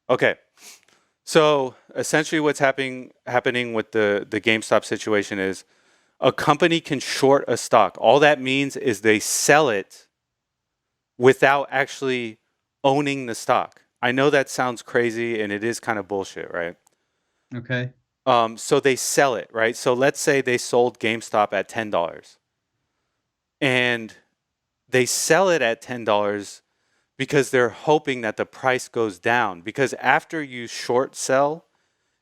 Okay. So essentially what's happening with the GameStop situation is a company can short a stock. All that means is they sell it without actually owning the stock. I know that sounds crazy and it is kind of bullshit, right? Okay. So they sell it, right? So let's say they sold GameStop at $10 and they sell it at $10 because they're hoping that the price goes down. Because after you short sell,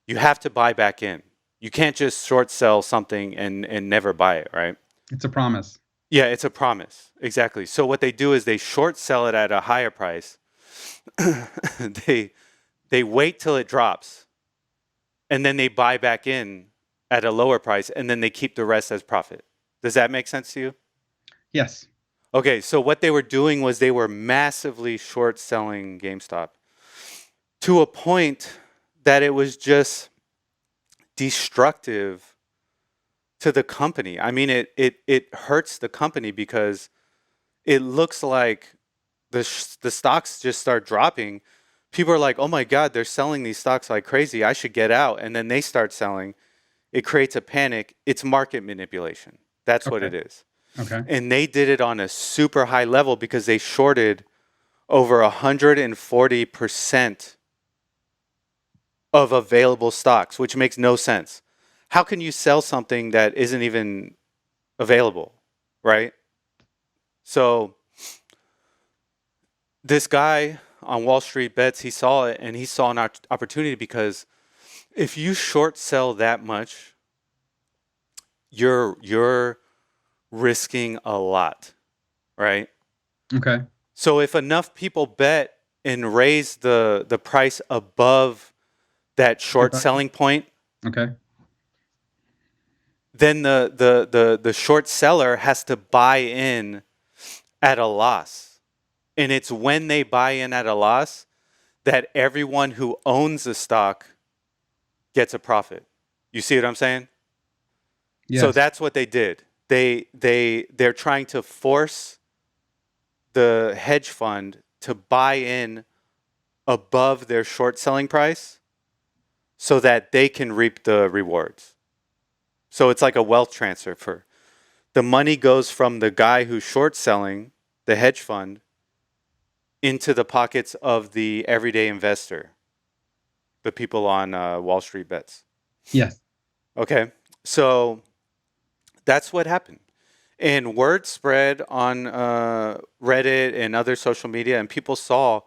you have to buy back in. You can't just short sell something and never buy it, right? It's a promise. Yeah, it's a promise. Exactly. So what they do is they short sell it at a higher price. they they wait till it drops and then they buy back in at a lower price and then they keep the rest as profit. Does that make sense to you? Yes. Okay, so what they were doing was they were massively short selling GameStop to a point that it was just destructive to the company. I mean, it hurts the company because it looks like the stocks just start dropping. People are like, "Oh my God, they're selling these stocks like crazy. I should get out." And then they start selling. It creates a panic. It's market manipulation. That's what Okay. it is. Okay. And they did it on a super high level because they shorted over 140% of available stocks, which makes no sense. How can you sell something that isn't even available, right? So this guy on Wall Street Bets, he saw it and he saw an opportunity because if you short sell that much, you're risking a lot, right? Okay. So if enough people bet and raise the price above that Good short value. selling point, Okay. then the short seller has to buy in at a loss. And it's when they buy in at a loss that everyone who owns the stock gets a profit. You see what I'm saying? So Yes. that's what they did. They're trying to force the hedge fund to buy in above their short selling price so that they can reap the rewards. So it's like a wealth transfer for the money goes from the guy who's short selling the hedge fund into the pockets of the everyday investor, the people on Wall Street Bets. Yes. Okay, so that's what happened. And word spread on Reddit and other social media, and people saw,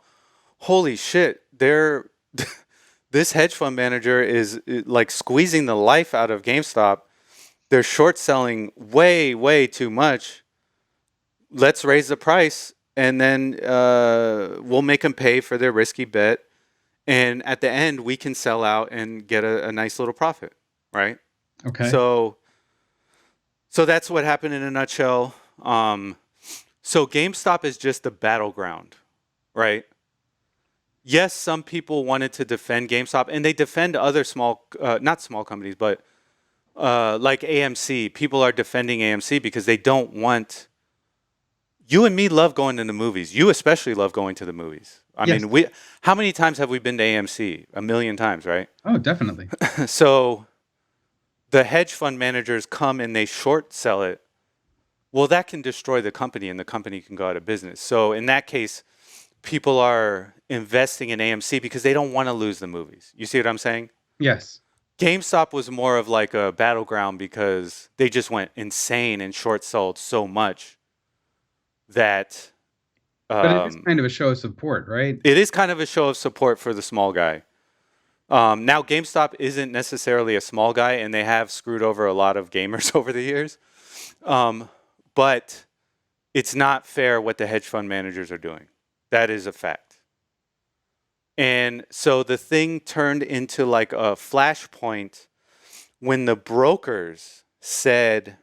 holy shit, they're this hedge fund manager is like squeezing the life out of GameStop. They're short selling way, way too much. Let's raise the price, and then we'll make them pay for their risky bet. And at the end, we can sell out and get a nice little profit, right? Okay. So So that's what happened in a nutshell. So GameStop is just a battleground, right? Yes, some people wanted to defend GameStop, and they defend other small, not small companies, but like AMC. People are defending AMC because they don't want. You and me love going to the movies. You especially love going to the movies. I Yes. mean, we. How many times have we been to AMC? A million times, right? Oh, definitely. So the hedge fund managers come and they short sell it. Well, that can destroy the company and the company can go out of business. So in that case, people are investing in AMC because they don't want to lose the movies. You see what I'm saying? Yes. GameStop was more of like a battleground because they just went insane and short sold so much that But it is um, kind of a show of support, right? it is kind of a show of support for the small guy. Now, GameStop isn't necessarily a small guy, and they have screwed over a lot of gamers over the years. Um, but it's not fair what the hedge fund managers are doing. That is a fact. And so the thing turned into like a flashpoint when the brokers said,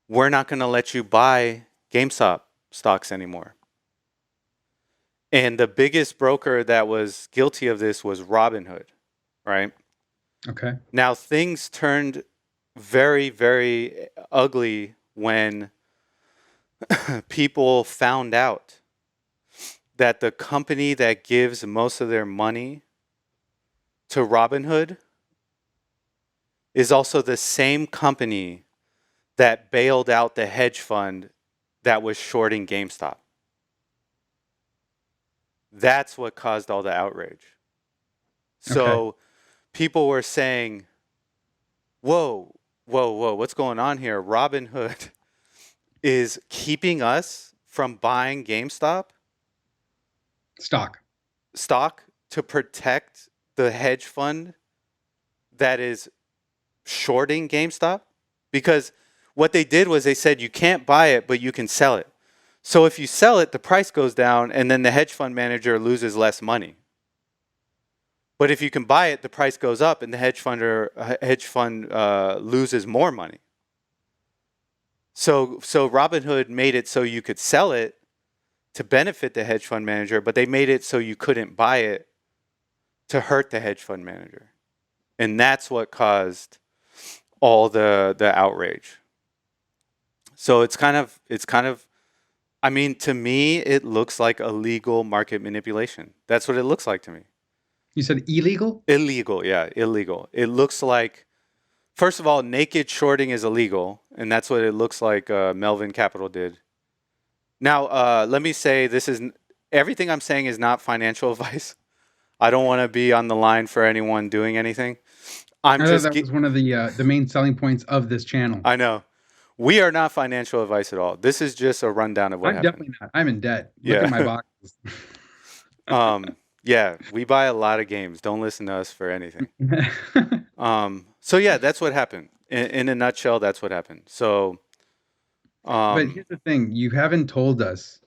we're not going to let you buy GameStop stocks anymore. And the biggest broker that was guilty of this was Robinhood, right? Okay. Now things turned very, very ugly when people found out that the company that gives most of their money to Robinhood is also the same company that bailed out the hedge fund that was shorting GameStop. That's what caused all the outrage. Okay. So people were saying, whoa, whoa, whoa, what's going on here? Robinhood is keeping us from buying GameStop Stock. stock to protect the hedge fund that is shorting GameStop? Because what they did was they said you can't buy it, but you can sell it. So if you sell it, the price goes down and then the hedge fund manager loses less money. But if you can buy it, the price goes up and the hedge fund loses more money. So Robinhood made it so you could sell it to benefit the hedge fund manager, but they made it so you couldn't buy it to hurt the hedge fund manager. And that's what caused all the outrage. So it's kind of I mean, to me it looks like illegal market manipulation. That's what it looks like to me. You said illegal? Illegal, yeah, illegal. It looks like, first of all, naked shorting is illegal, and that's what it looks like Melvin Capital did. Now, let me say everything I'm saying is not financial advice. I don't want to be on the line for anyone doing anything. I thought that was one of the main selling points of this channel. I know. We are not financial advice at all. This is just a rundown of what I'm happened. definitely not. I'm in debt. Look at my boxes. Yeah, we buy a lot of games. Don't listen to us for anything. So yeah, that's what happened. In a nutshell, that's what happened. So, But here's the thing: you haven't told us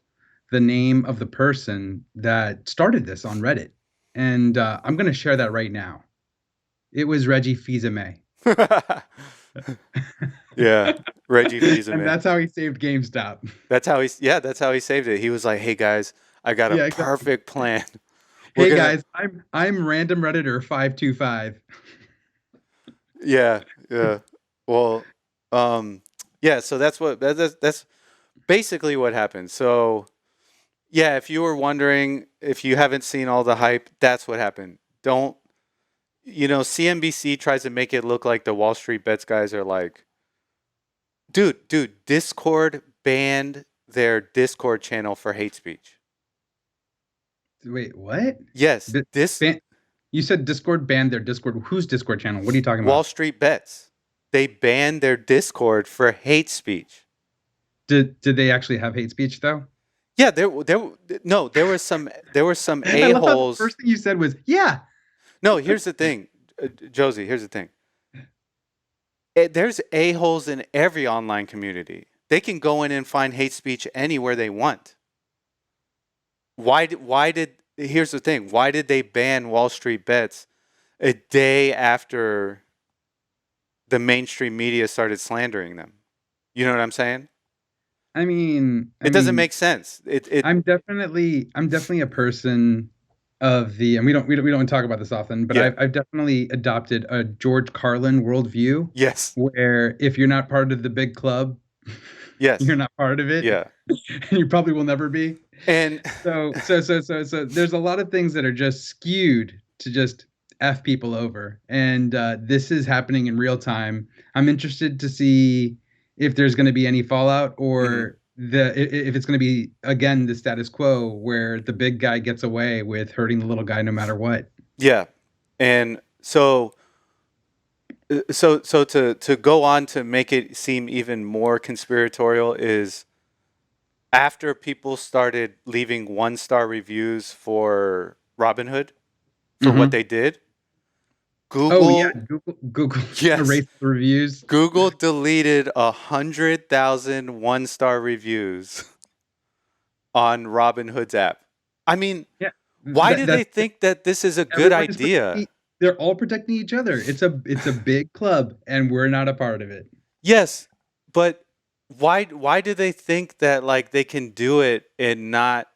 the name of the person that started this on Reddit, and I'm going to share that right now. It was Reggie Fils-Aimé. Yeah, Reggie Fils-Aimé. And that's how he saved GameStop. That's how he saved it. He was like, "Hey guys, I got a perfect plan." Hey guys, I'm random Redditor 525. Yeah, yeah. Well, yeah. So that's basically what happened. So, yeah, if you were wondering, if you haven't seen all the hype, that's what happened. Don't, CNBC tries to make it look like the Wall Street Bets guys are like, dude, Discord banned their Discord channel for hate speech. Wait, what? Yes, you said Discord banned their Discord. Whose Discord channel? What are you talking about? Wall Street Bets. They banned their Discord for hate speech. Did they actually have hate speech though? Yeah, there were some a-holes. The first thing you said was, yeah. No, here's the thing, Josie, here's the thing. There's a-holes in every online community. They can go in and find hate speech anywhere they want. Here's the thing. Why did they ban Wall Street Bets a day after the mainstream media started slandering them? You know what I'm saying? I mean, it doesn't make sense. I'm definitely a person of the, and we don't talk about this often, but yeah. I've definitely adopted a George Carlin worldview. Yes. Where if you're not part of the big club, yes, you're not part of it. Yeah. You probably will never be. And so there's a lot of things that are just skewed to just F people over. And this is happening in real time. I'm interested to see if there's going to be any fallout, or if it's going to be, again, the status quo where the big guy gets away with hurting the little guy no matter what. Yeah. And so to go on to make it seem even more conspiratorial is, after people started leaving 1-star reviews for Robinhood for what they did, Google yes, erased the reviews. Google deleted 100,000 1-star reviews on Robinhood's app. I mean, yeah. Why do they think that this is a good idea? They're all protecting each other. It's a big club, and we're not a part of it. Yes, but why do they think that, like, they can do it and not,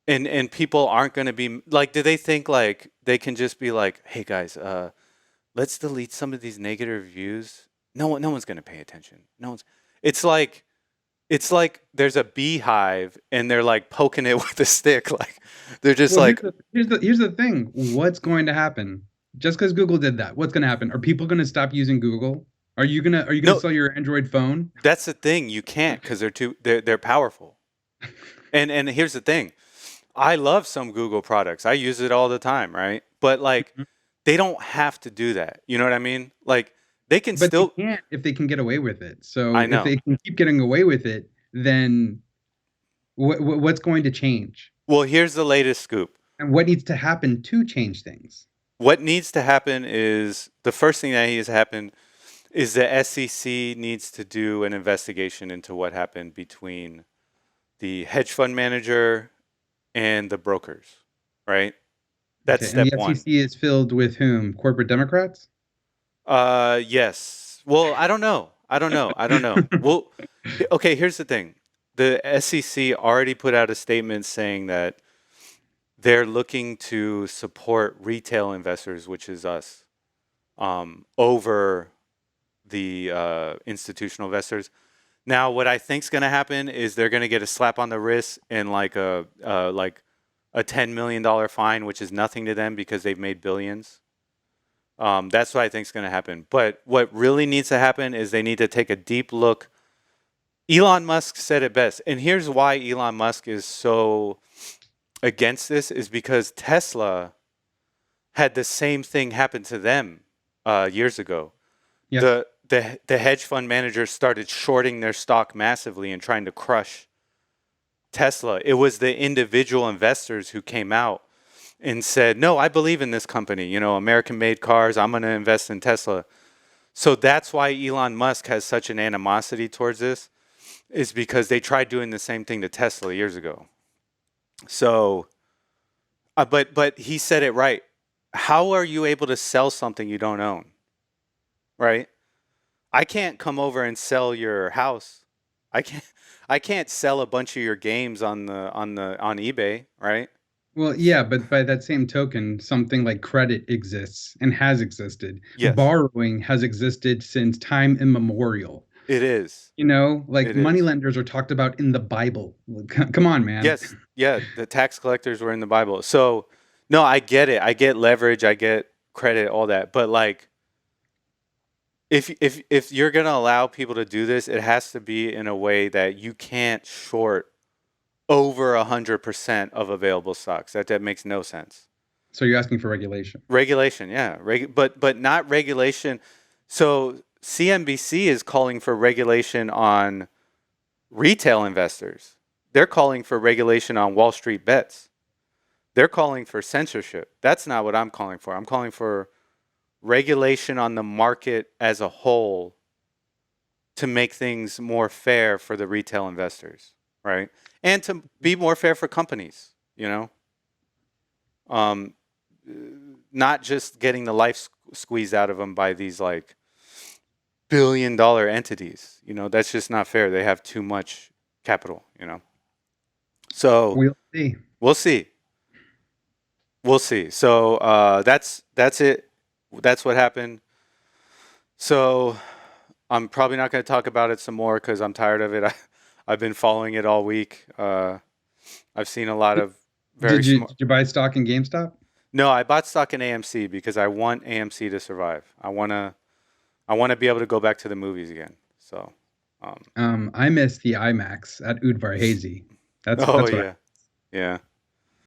and people aren't going to be like, do they think like they can just be like, hey guys, let's delete some of these negative reviews? No one's going to pay attention. It's like it's like there's a beehive and they're like poking it with a stick. Like they're just Well, like, here's the thing. What's going to happen? Just because Google did that, what's going to happen? Are people going to stop using Google? Are you gonna no, sell your Android phone? that's the thing. You can't because they're powerful. And here's the thing. I love some Google products. I use it all the time, right? But like they don't have to do that. You know what I mean? Like they can But they still can't if they can get away with it. I So if know. they can keep getting away with it, then what's going to change? Well, here's the latest scoop. And what needs to happen to change things? What needs to happen is the first thing that needs to happen is the SEC needs to do an investigation into what happened between the hedge fund manager and the brokers, right? That's Okay, and step the one. SEC is filled with whom? Corporate Democrats? Yes. Well, I don't know. I don't know. I don't know. Well, okay, here's the thing. The SEC already put out a statement saying that they're looking to support retail investors, which is us, over the institutional investors. Now, what I think's going to happen is they're going to get a slap on the wrist and like a $10 million fine, which is nothing to them because they've made billions. That's what I think is going to happen. But what really needs to happen is they need to take a deep look. Elon Musk said it best, and here's why Elon Musk is so against this: is because Tesla had the same thing happen to them years ago. Yes. The hedge fund managers started shorting their stock massively and trying to crush Tesla. It was the individual investors who came out and said, "No, I believe in this company. You know, American-made cars. I'm going to invest in Tesla." So that's why Elon Musk has such an animosity towards this, is because they tried doing the same thing to Tesla years ago. So, but he said it right. How are you able to sell something you don't own? Right? I can't come over and sell your house. I can't. I can't sell a bunch of your games on eBay, right? Well, yeah, but by that same token, something like credit exists and has existed. Yes, Borrowing has existed since time immemorial. it is. You know, like It is. moneylenders are talked about in the Bible. Come on, man. Yes, yeah. The tax collectors were in the Bible. So, no, I get it. I get leverage. I get credit. All that. But like, if you're gonna allow people to do this, it has to be in a way that you can't short over 100% of available stocks. That makes no sense. So you're asking for regulation. Regulation, yeah, but not regulation. So CNBC is calling for regulation on retail investors. They're calling for regulation on Wall Street bets. They're calling for censorship. That's not what I'm calling for. I'm calling for regulation on the market as a whole to make things more fair for the retail investors, right? And to be more fair for companies, you know? Um, not just getting the life squeezed out of them by these like billion-dollar entities. You know, that's just not fair. They have too much capital, you know? So We'll see. we'll see. We'll see. So that's it. That's what happened. So I'm probably not going to talk about it some more because I'm tired of it. I've been following it all week. I've seen a lot of very smart. Did you buy stock in GameStop? No, I bought stock in AMC because I want AMC to survive. I want to be able to go back to the movies again. So, um, I missed the IMAX at Udvar Hazy. oh That's what I yeah, yeah.